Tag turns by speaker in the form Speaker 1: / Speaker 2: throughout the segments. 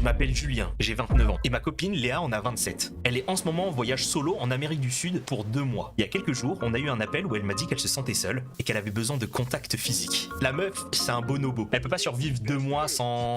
Speaker 1: m'appelle Julien, j'ai 29 ans et ma copine Léa en a 27. Elle est en ce moment en voyage solo en Amérique du Sud pour 2 mois. Il y a quelques jours, on a eu un appel où elle m'a dit qu'elle se sentait seule et qu'elle avait besoin de contact physique. La meuf, c'est un bonobo. Elle peut pas survivre 2 mois sans...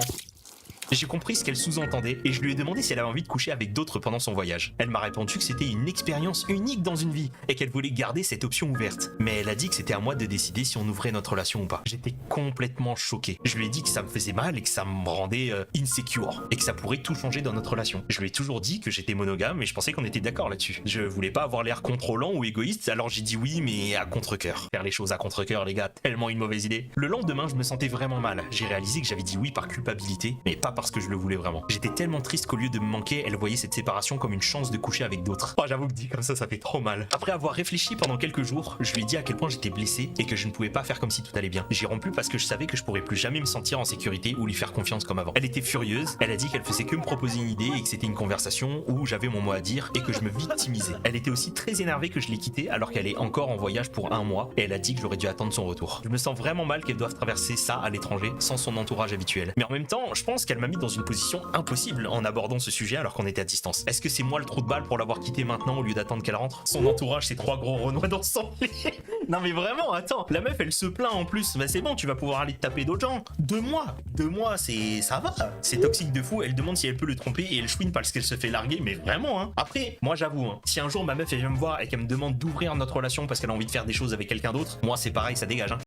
Speaker 1: J'ai compris ce qu'elle sous-entendait et je lui ai demandé si elle avait envie de coucher avec d'autres pendant son voyage. Elle m'a répondu que c'était une expérience unique dans une vie et qu'elle voulait garder cette option ouverte. Mais elle a dit que c'était à moi de décider si on ouvrait notre relation ou pas. J'étais complètement choqué. Je lui ai dit que ça me faisait mal et que ça me rendait insecure et que ça pourrait tout changer dans notre relation. Je lui ai toujours dit que j'étais monogame et je pensais qu'on était d'accord là-dessus. Je voulais pas avoir l'air contrôlant ou égoïste, alors j'ai dit oui mais à contre-cœur. Faire les choses à contre-cœur les gars, tellement une mauvaise idée. Le lendemain je me sentais vraiment mal. J'ai réalisé que j'avais dit oui par culpabilité mais pas parce que je le voulais vraiment. J'étais tellement triste qu'au lieu de me manquer, elle voyait cette séparation comme une chance de coucher avec d'autres. Oh, j'avoue que dit comme ça fait trop mal. Après avoir réfléchi pendant quelques jours, je lui ai dit à quel point j'étais blessé et que je ne pouvais pas faire comme si tout allait bien. J'ai rompu parce que je savais que je pourrais plus jamais me sentir en sécurité ou lui faire confiance comme avant. Elle était furieuse, elle a dit qu'elle faisait que me proposer une idée et que c'était une conversation où j'avais mon mot à dire et que je me victimisais. Elle était aussi très énervée que je l'ai quittée alors qu'elle est encore en voyage pour 1 mois et elle a dit que j'aurais dû attendre son retour. Je me sens vraiment mal qu'elle doive traverser ça à l'étranger sans son entourage habituel. Mais en même temps, je pense qu'elle m'a mis dans une position impossible en abordant ce sujet alors qu'on était à distance. Est-ce que c'est moi le trou de balle pour l'avoir quitté maintenant au lieu d'attendre qu'elle rentre? Son entourage, c'est 3 gros renois dans son lit. Non mais vraiment, attends, la meuf elle se plaint en plus. Bah c'est bon, tu vas pouvoir aller te taper d'autres gens. 2 mois, 2 mois, ça va. C'est toxique de fou. Elle demande si elle peut le tromper et elle chouine parce qu'elle se fait larguer. Mais vraiment, hein. Après, moi j'avoue, hein, si un jour ma meuf elle vient me voir et qu'elle me demande d'ouvrir notre relation parce qu'elle a envie de faire des choses avec quelqu'un d'autre, moi c'est pareil, ça dégage. Hein.